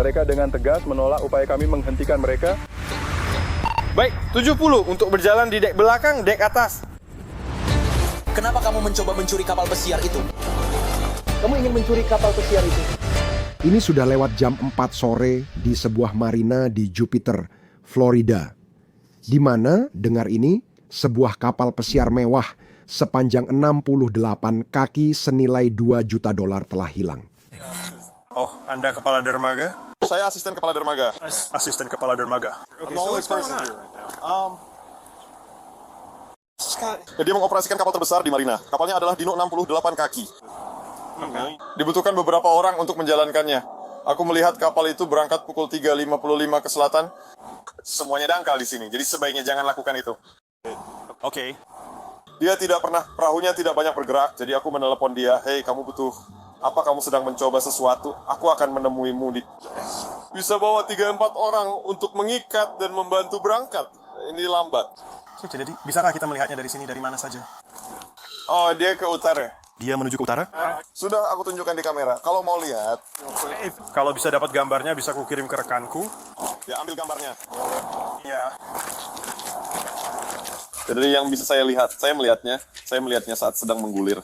Mereka dengan tegas menolak upaya kami menghentikan mereka. Baik, 70 untuk berjalan di dek belakang, dek atas. Kenapa kamu mencoba mencuri kapal pesiar itu? Kamu ingin mencuri kapal pesiar itu? Ini sudah lewat jam 4 sore di sebuah marina di Jupiter, Florida. Di mana, dengar ini, sebuah kapal pesiar mewah sepanjang 68 kaki senilai $2 juta telah hilang. Oh, Anda kepala dermaga? Saya asisten kepala dermaga. Asisten kepala dermaga. Dia mengoperasikan kapal terbesar di marina. Kapalnya adalah Dino 68 kaki. Dibutuhkan beberapa orang untuk menjalankannya. Aku melihat kapal itu berangkat pukul 3.55 ke selatan. Semuanya dangkal di sini, jadi sebaiknya jangan lakukan itu. Oke. Dia tidak pernah, perahunya tidak banyak bergerak, jadi aku menelepon dia, "Hei, kamu butuh apa? Kamu sedang mencoba sesuatu? Aku akan menemuimu di..." Bisa bawa 3-4 orang untuk mengikat dan membantu berangkat. Ini lambat. Jadi, bisakah kita melihatnya dari sini, dari mana saja? Oh, dia ke utara. Dia menuju ke utara? Sudah aku tunjukkan di kamera. Kalau mau lihat, Kalau bisa dapat gambarnya, bisa aku kirim ke rekanku. ya ambil gambarnya. Ya. Jadi yang bisa saya lihat, saya melihatnya saat sedang menggulir.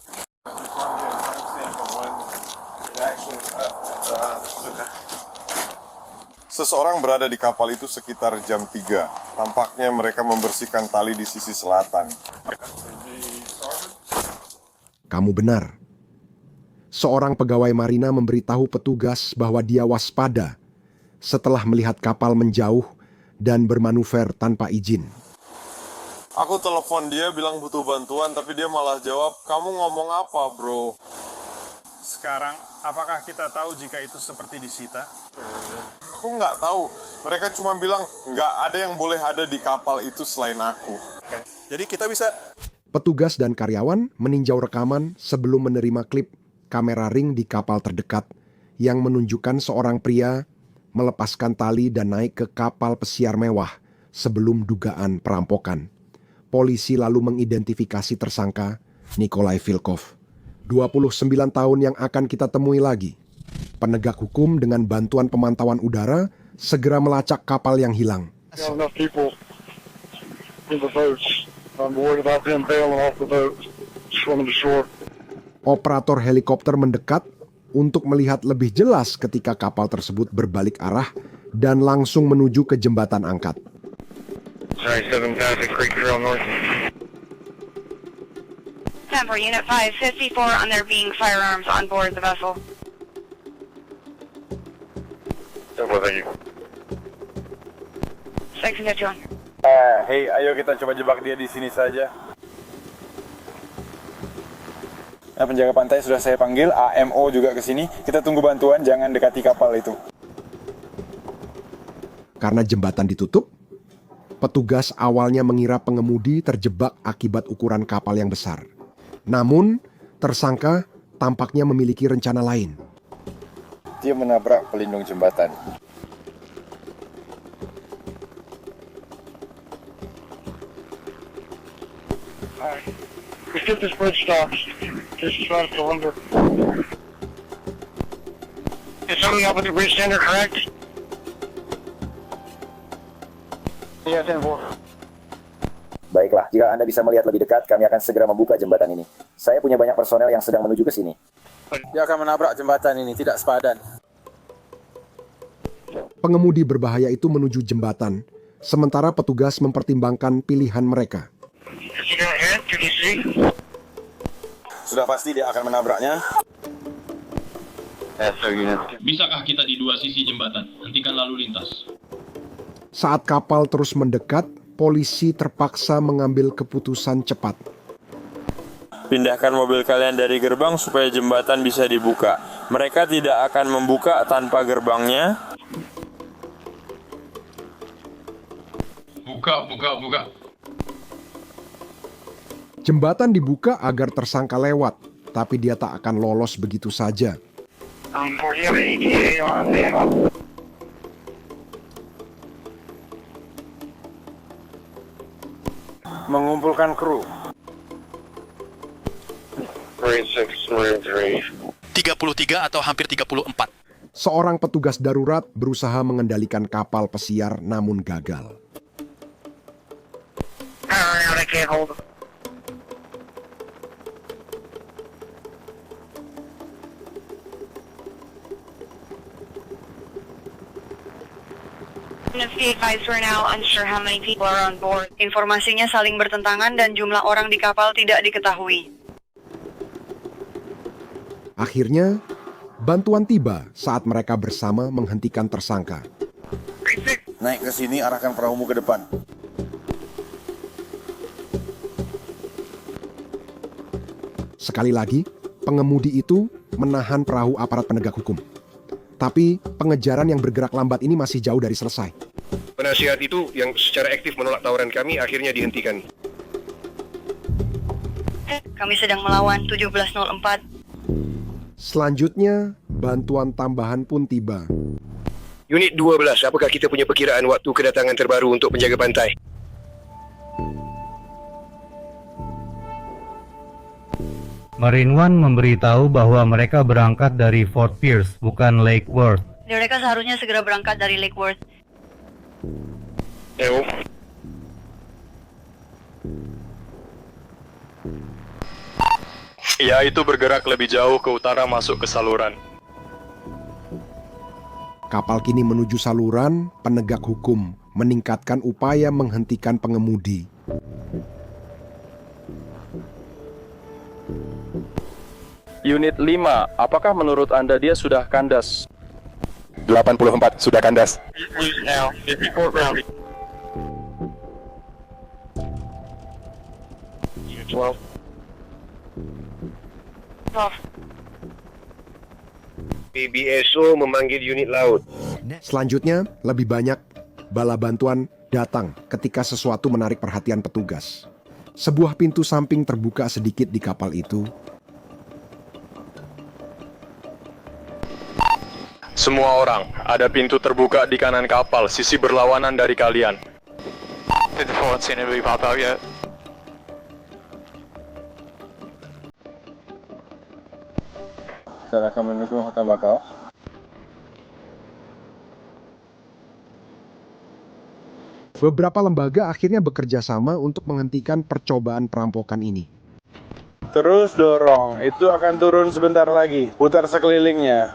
Seseorang berada di kapal itu sekitar jam 3. Tampaknya mereka membersihkan tali di sisi selatan. Kamu benar. Seorang pegawai marina memberitahu petugas bahwa dia waspada setelah melihat kapal menjauh dan bermanuver tanpa izin. Aku telepon dia bilang butuh bantuan, tapi dia malah jawab, "Kamu ngomong apa, bro?" Sekarang, apakah kita tahu jika itu seperti disita? Aku nggak tahu. Mereka cuma bilang, nggak ada yang boleh ada di kapal itu selain aku. Jadi kita bisa... Petugas dan karyawan meninjau rekaman sebelum menerima klip kamera ring di kapal terdekat yang menunjukkan seorang pria melepaskan tali dan naik ke kapal pesiar mewah sebelum dugaan perampokan. Polisi lalu mengidentifikasi tersangka Nikolai Vilkov, 29 tahun yang akan kita temui lagi. Penegak hukum dengan bantuan pemantauan udara segera melacak kapal yang hilang. Operator helikopter mendekat untuk melihat lebih jelas ketika kapal tersebut berbalik arah dan langsung menuju ke jembatan angkat. Temper Unit 554 on there being firearms on board the vessel. Section 51. Hei, ayo kita coba jebak dia di sini saja. Nah, penjaga pantai sudah saya panggil, AMO juga ke sini. Kita tunggu bantuan, jangan dekati kapal itu. Karena jembatan ditutup, petugas awalnya mengira pengemudi terjebak akibat ukuran kapal yang besar. Namun, tersangka tampaknya memiliki rencana lain. Dia menabrak pelindung jembatan. Let's get this bridge stopped. Just try to under. Is something up with the bridge tender, correct? Yeah, 10-4. Baiklah, jika Anda bisa melihat lebih dekat, kami akan segera membuka jembatan ini. Saya punya banyak personel yang sedang menuju ke sini. Dia akan menabrak jembatan ini, tidak sepadan. Pengemudi berbahaya itu menuju jembatan, sementara petugas mempertimbangkan pilihan mereka. Sudah pasti dia akan menabraknya. Bisakah kita di dua sisi jembatan? Hentikan lalu lintas. Saat kapal terus mendekat, polisi terpaksa mengambil keputusan cepat. Pindahkan mobil kalian dari gerbang supaya jembatan bisa dibuka. Mereka tidak akan membuka tanpa gerbangnya. Buka. Jembatan dibuka agar tersangka lewat, tapi dia tak akan lolos begitu saja. Mengumpulkan kru. 33 atau hampir 34. Seorang petugas darurat berusaha mengendalikan kapal pesiar namun gagal. I can't hold him. Be advised, we're now unsure how many people are on board. Informasinya saling bertentangan dan jumlah orang di kapal tidak diketahui. Akhirnya, bantuan tiba saat mereka bersama menghentikan tersangka. Naik ke sini, arahkan perahumu ke depan. Sekali lagi, pengemudi itu menahan perahu aparat penegak hukum. Tapi pengejaran yang bergerak lambat ini masih jauh dari selesai. Penasihat itu yang secara aktif menolak tawaran kami akhirnya dihentikan. Kami sedang melawan 1704. Selanjutnya, bantuan tambahan pun tiba. Unit 12, apakah kita punya perkiraan waktu kedatangan terbaru untuk penjaga pantai? Marine One memberitahu bahwa mereka berangkat dari Fort Pierce, bukan Lake Worth. Mereka seharusnya segera berangkat dari Lake Worth. Ya, itu bergerak lebih jauh ke utara masuk ke saluran. Kapal kini menuju saluran, penegak hukum meningkatkan upaya menghentikan pengemudi. Unit 5, apakah menurut Anda dia sudah kandas? 84, sudah kandas. Now, report grounded. 12. PBSO memanggil unit laut. Selanjutnya, lebih banyak bala bantuan datang ketika sesuatu menarik perhatian petugas. Sebuah pintu samping terbuka sedikit di kapal itu. Semua orang, ada pintu terbuka di kanan kapal, sisi berlawanan dari kalian. Saya akan mendukung Hotel Bakau. Beberapa lembaga akhirnya bekerja sama untuk menghentikan percobaan perampokan ini. Terus dorong, itu akan turun sebentar lagi. Putar sekelilingnya.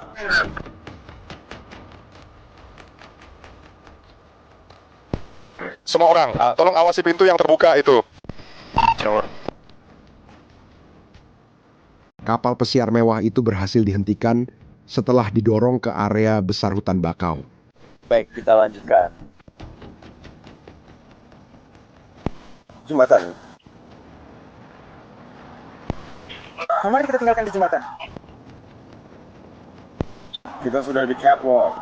Semua orang, tolong awasi pintu yang terbuka itu. Kapal pesiar mewah itu berhasil dihentikan setelah didorong ke area besar hutan bakau. Baik, kita lanjutkan. Jembatan. Mari kita tinggalkan di jembatan. Kita sudah di catwalk.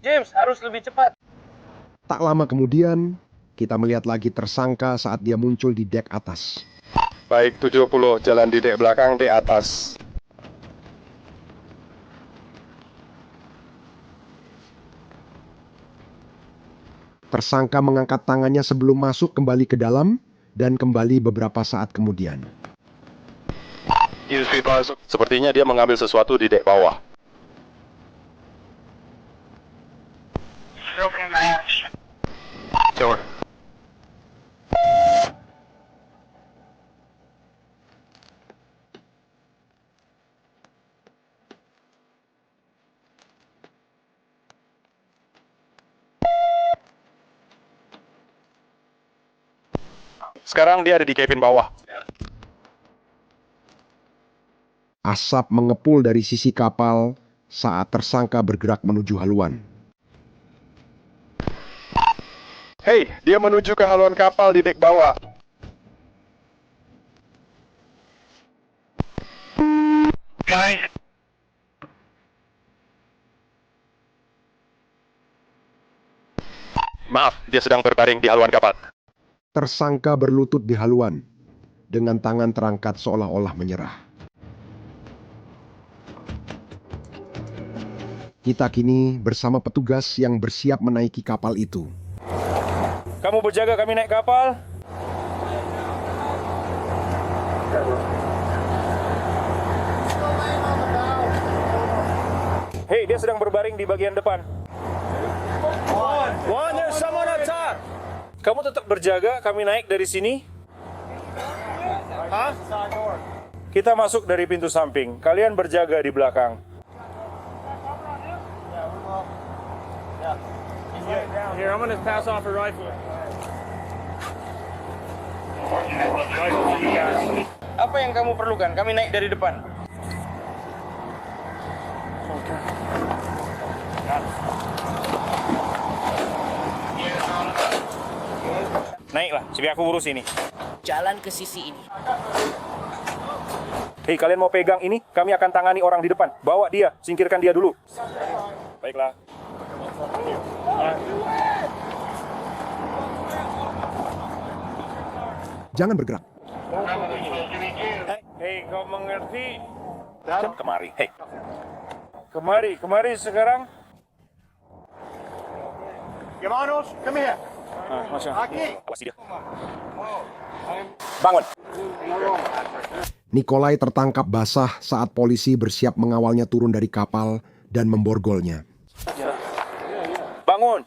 James, harus lebih cepat. Tak lama kemudian, kita melihat lagi tersangka saat dia muncul di dek atas. Baik, 70, jalan di dek belakang, dek atas. Tersangka mengangkat tangannya sebelum masuk kembali ke dalam dan kembali beberapa saat kemudian. Sepertinya dia mengambil sesuatu di dek bawah. Sure. Sekarang dia ada di cabin bawah. Asap mengepul dari sisi kapal saat tersangka bergerak menuju haluan. Hei, dia menuju ke haluan kapal di dek bawah. Guys. Maaf, dia sedang berbaring di haluan kapal. Tersangka berlutut di haluan, dengan tangan terangkat seolah-olah menyerah. Kita kini bersama petugas yang bersiap menaiki kapal itu. Kamu berjaga, kami naik kapal. Dia sedang berbaring di bagian depan. One, there's someone on top. Kamu tetap berjaga, kami naik dari sini. Hah? Kita masuk dari pintu samping. Kalian berjaga di belakang. Here, I'm gonna pass off a rifle. Apa yang kamu perlukan? Kami naik dari depan. Naiklah, biar aku urus ini. Jalan ke sisi ini. Hei, kalian mau pegang ini? Kami akan tangani orang di depan. Bawa dia, singkirkan dia dulu. Baiklah. Jangan bergerak. Hei, kau mengerti? Kemari, hei. Kemari sekarang. Hermanos, come here. Awasi dia. Bangun. Nikolai tertangkap basah saat polisi bersiap mengawalnya turun dari kapal dan memborgolnya. Bangun.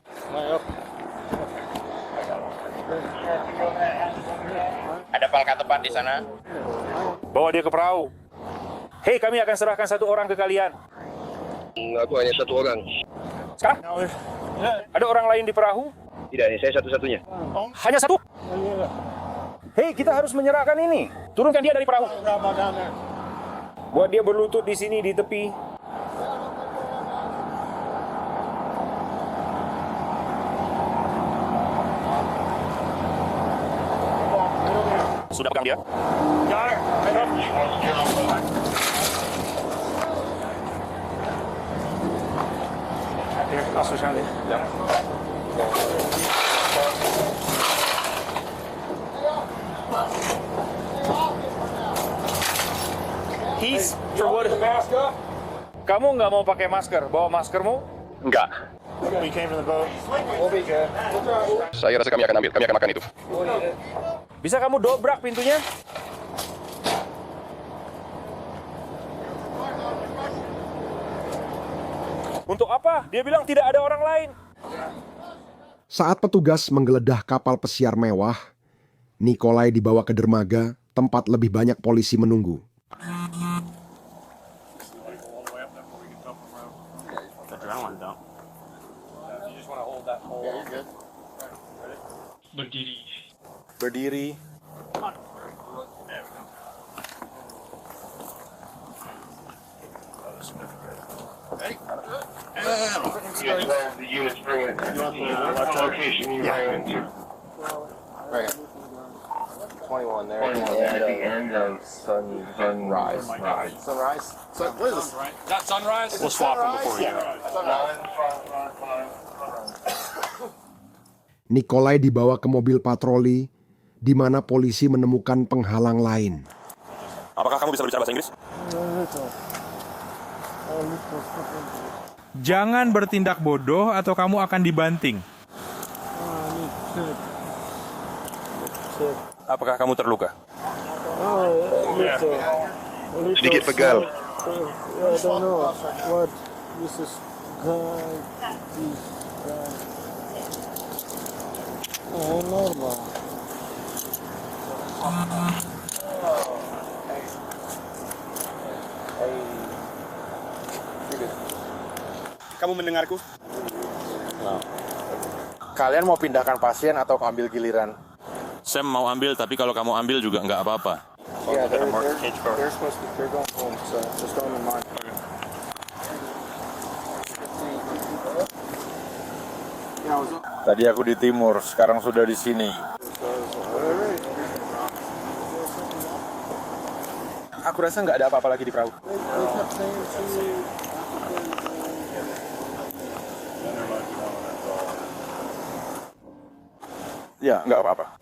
Ada palka tepat di sana. Bawa dia ke perahu. Hei, kami akan serahkan satu orang ke kalian. Aku hanya satu orang. Sekarang? Ada orang lain di perahu? Tidak, ini saya satu-satunya. Hanya satu? Hei, kita harus menyerahkan ini. Turunkan dia dari perahu. Buat dia berlutut di sini, di tepi. Sudah pegang dia? Kamu nggak mau pakai masker? Bawa maskermu? Enggak. Saya rasa kami akan ambil. Kami akan makan itu. Bisa kamu dobrak pintunya? Untuk apa? Dia bilang tidak ada orang lain. Saat petugas menggeledah kapal pesiar mewah, Nikolai dibawa ke dermaga, tempat lebih banyak polisi menunggu. Berdiri. Berdiri. The units bring it. What location you ran into? Right. 21 there. 21 at the end of sunrise. Sunrise? What is this? Is that sunrise? We'll swap them before you. Nikolai dibawa ke mobil patroli, di mana polisi menemukan penghalang lain. Apakah kamu bisa berbicara bahasa Inggris? Jangan bertindak bodoh atau kamu akan dibanting. Apakah kamu terluka? Sedikit pegal. Kamu mendengarku? Kalian mau pindahkan pasien atau ambil giliran? Sam mau ambil, tapi kalau kamu ambil juga nggak apa-apa. Tadi aku di timur, sekarang sudah di sini. Aku rasa nggak ada apa-apa lagi di perahu. Ya, nggak apa-apa.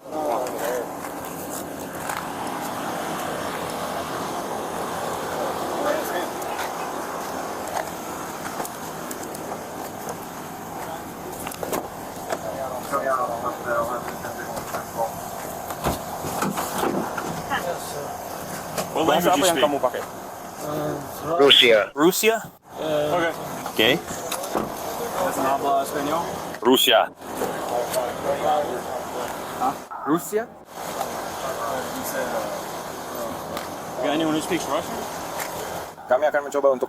Bahasa apa yang kamu pakai? Rusia. Rusia? Oke. Oke. Rusia. Rusia? Kami akan mencoba untuk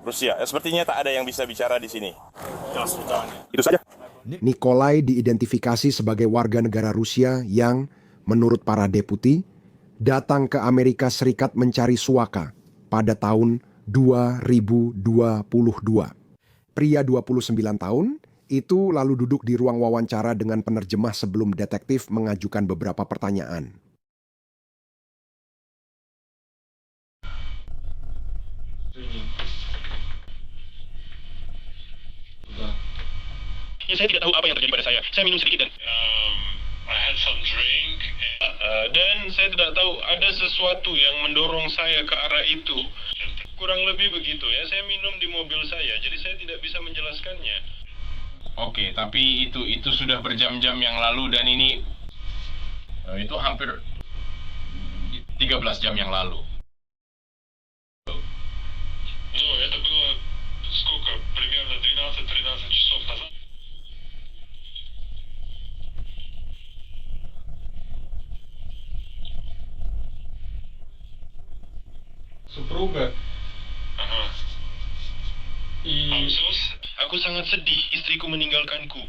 Rusia. Sepertinya tak ada yang bisa bicara di sini. Itu saja. Nikolai diidentifikasi sebagai warga negara Rusia yang, menurut para deputi, datang ke Amerika Serikat mencari suaka pada tahun 2022. Pria 29 tahun itu lalu duduk di ruang wawancara dengan penerjemah sebelum detektif mengajukan beberapa pertanyaan. Ya, saya tidak tahu apa yang terjadi pada saya. Saya minum sedikit dan I had some drink. dan saya tidak tahu ada sesuatu yang mendorong saya ke arah itu. Kurang lebih begitu ya. Saya minum di mobil saya, jadi saya tidak bisa menjelaskannya. Oke, tapi itu sudah berjam-jam yang lalu dan ini itu hampir 13 jam yang lalu. Ну, это было сколько? Примерно 12-13 часов назад. Супруга. Aku sangat sedih istriku meninggalkanku.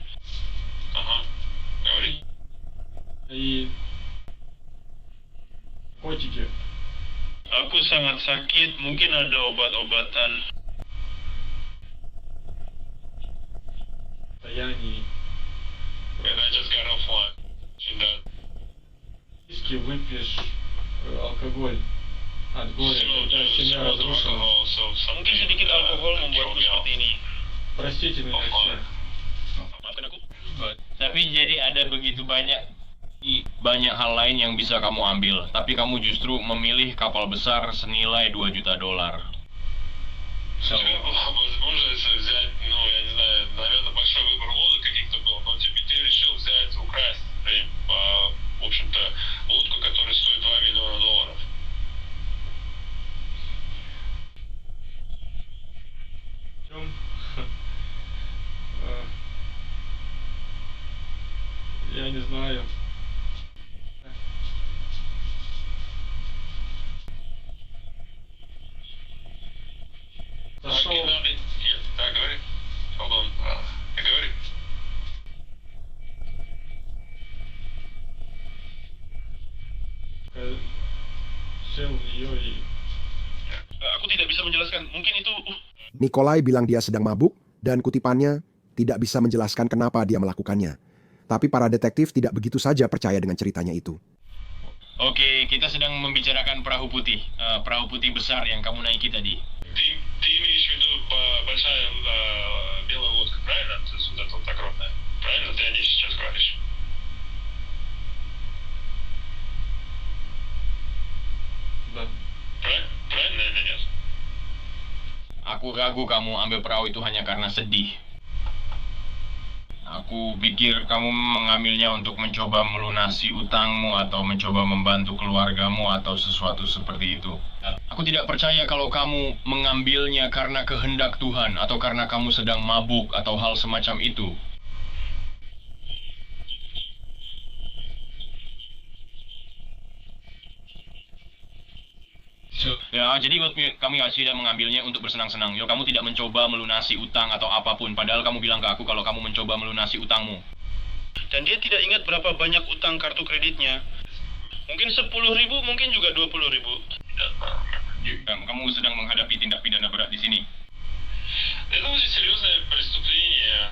Aku sangat sakit, mungkin ada obat-obatan. And I just got off one. Mungkin sedikit alkohol membuatku seperti ini. Maafkan aku. Tapi jadi ada begitu banyak hal lain yang bisa kamu ambil, tapi kamu justru memilih kapal besar senilai $2 juta. Возможность взять, ну, я не знаю, наверное, большой выбор лодок каких-то был, но ты решил взять, украсть, в общем-то, лодку, которая стоит $2 миллиона. Я не знаю. Так, говори. Hold on. Говори. Aku tidak bisa menjelaskan. Mungkin itu. Nikolai bilang dia sedang mabuk dan kutipannya tidak bisa menjelaskan kenapa dia melakukannya. Tapi para detektif tidak begitu saja percaya dengan ceritanya itu. Oke, kita sedang membicarakan perahu putih besar yang kamu naiki tadi. Ты имеешь в виду большая белая лодка, правильно? То есть вот эта вот огромная. Правильно? Ты о ней сейчас говоришь? Да. Правильно или нет? Aku ragu kamu ambil perahu itu hanya karena sedih. Aku pikir kamu mengambilnya untuk mencoba melunasi utangmu atau mencoba membantu keluargamu atau sesuatu seperti itu. Aku tidak percaya kalau kamu mengambilnya karena kehendak Tuhan atau karena kamu sedang mabuk atau hal semacam itu. Ya, jadi kami tidak mengambilnya untuk bersenang-senang. Ya, kamu tidak mencoba melunasi utang atau apapun. Padahal kamu bilang ke aku kalau kamu mencoba melunasi utangmu. Dan dia tidak ingat berapa banyak utang kartu kreditnya. Mungkin 10.000, mungkin juga 20.000. Kamu sedang menghadapi tindak pidana berat di sini. Это очень серьезное преступление.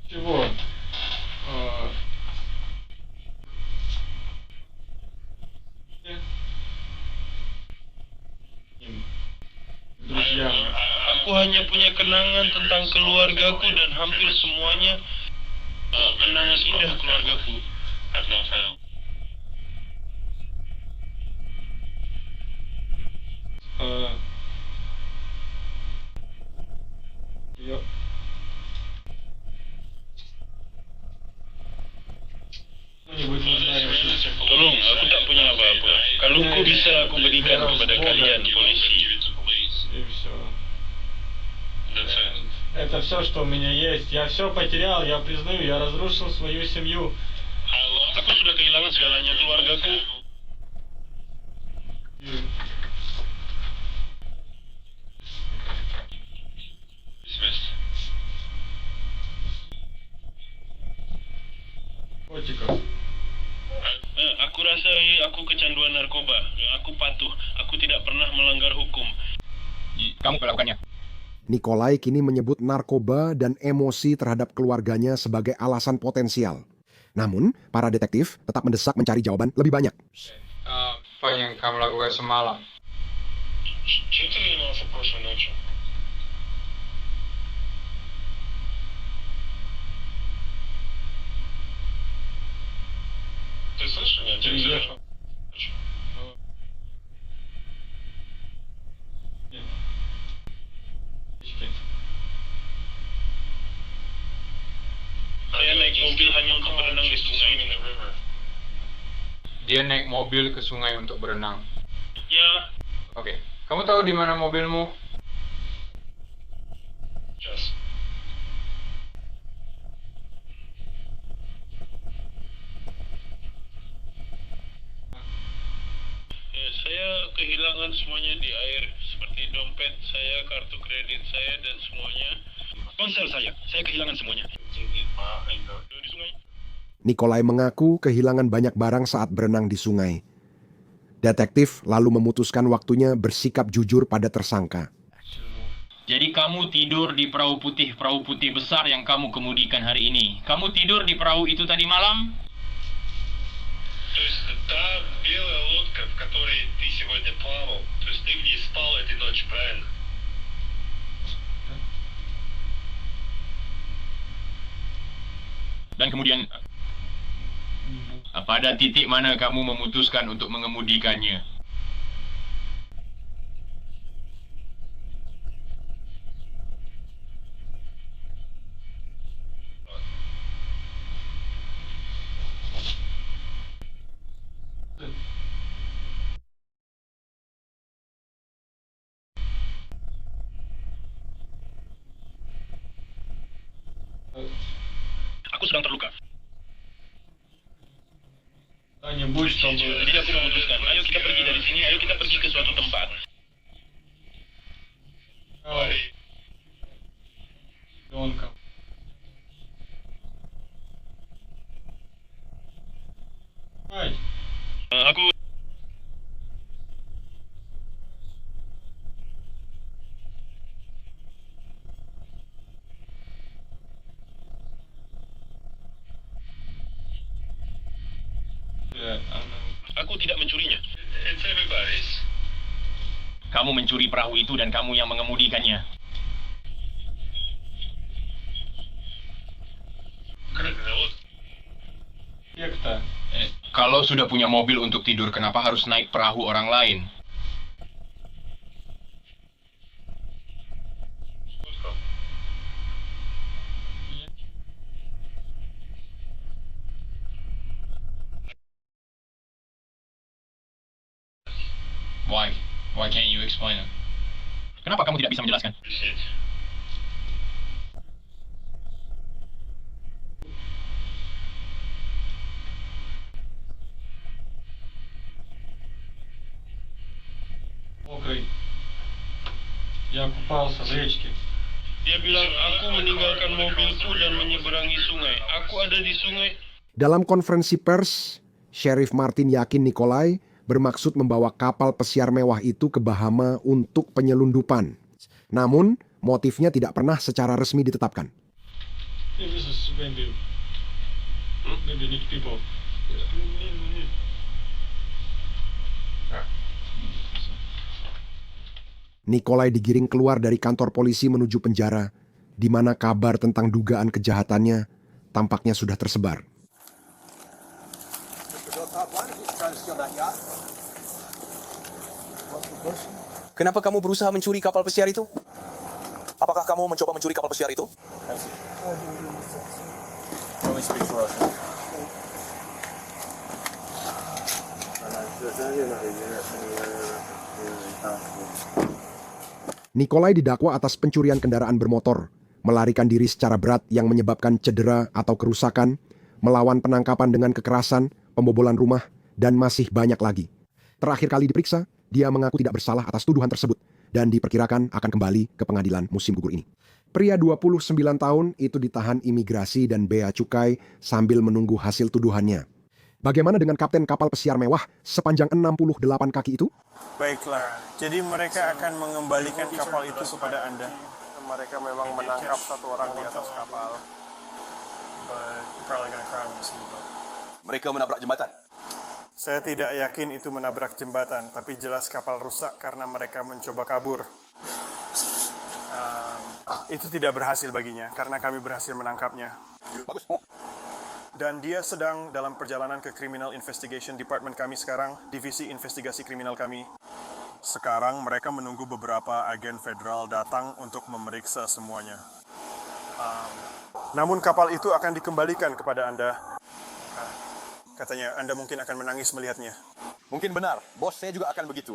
Чего? Aku hanya punya kenangan tentang keluargaku dan hampir semuanya kenangan indah keluargaku. bisa aku berikan kepada kalian, polisi. Это все, что у меня есть. Я все потерял, я признаю, я разрушил свою семью. Aku sudah kehilangan segalanya, keluargaku. Aku rasa aku kecanduan narkoba. Aku patuh. Aku tidak pernah melanggar hukum. Kamu melakukannya. Nikolai kini menyebut narkoba dan emosi terhadap keluarganya sebagai alasan potensial. Namun, para detektif tetap mendesak mencari jawaban lebih banyak. Apa yang kamu lakukan semalam? Чем ты занимался прошлой ночью? Ты слышишь меня? Чем ты занимался? Saya naik mobil hanya untuk berenang di sungai. Dia naik mobil ke sungai untuk berenang. Ya. Oke. Kamu tahu di mana mobilmu? Yes. Saya kehilangan semuanya di air, seperti dompet saya, kartu kredit saya, dan semuanya. Ponsel saya kehilangan semuanya. Di sungai. Nikolai mengaku kehilangan banyak barang saat berenang di sungai. Detektif lalu memutuskan waktunya bersikap jujur pada tersangka. Jadi kamu tidur di perahu putih besar yang kamu kemudikan hari ini. Kamu tidur di perahu itu tadi malam? То есть та белая лодка, в которой ты сегодня плавал, то есть ты в ней спал этой ночью, правильно? Dan kemudian, pada titik mana kamu memutuskan untuk mengemudikannya? Aku sedang terluka. Jadi aku memutuskan, ayo kita pergi dari sini, ayo kita pergi ke suatu tempat. Aku tidak mencurinya. It's everybody's. Kamu mencuri perahu itu dan kamu yang mengemudikannya. Kalau sudah punya mobil untuk tidur, kenapa harus naik perahu orang lain? Why can't you explain it? Kenapa kamu tidak bisa menjelaskan? Dia bilang aku meninggalkan mobilku dan menyeberangi sungai. Aku ada di sungai. Dalam konferensi pers, Sheriff Martin yakin Nikolai bermaksud membawa kapal pesiar mewah itu ke Bahama untuk penyelundupan. Namun, motifnya tidak pernah secara resmi ditetapkan. Nikolai digiring keluar dari kantor polisi menuju penjara, di mana kabar tentang dugaan kejahatannya tampaknya sudah tersebar. Kenapa kamu berusaha mencuri kapal pesiar itu? Apakah kamu mencoba mencuri kapal pesiar itu? Nikolai didakwa atas pencurian kendaraan bermotor, melarikan diri secara berat yang menyebabkan cedera atau kerusakan, melawan penangkapan dengan kekerasan, pembobolan rumah, dan masih banyak lagi. Terakhir kali diperiksa, dia mengaku tidak bersalah atas tuduhan tersebut dan diperkirakan akan kembali ke pengadilan musim gugur ini. Pria 29 tahun itu ditahan imigrasi dan bea cukai sambil menunggu hasil tuduhannya. Bagaimana dengan kapten kapal pesiar mewah sepanjang 68 kaki itu? Baiklah, jadi mereka akan mengembalikan kapal itu kepada Anda. Mereka memang menangkap satu orang di atas kapal. Mereka menabrak jembatan. Saya tidak yakin itu menabrak jembatan, tapi jelas kapal rusak karena mereka mencoba kabur. Itu tidak berhasil baginya, karena kami berhasil menangkapnya. Bagus. Dan dia sedang dalam perjalanan ke Criminal Investigation Department kami sekarang, divisi investigasi kriminal kami. Sekarang mereka menunggu beberapa agen federal datang untuk memeriksa semuanya. Namun kapal itu akan dikembalikan kepada Anda. Katanya Anda mungkin akan menangis melihatnya. Mungkin benar, bos saya juga akan begitu.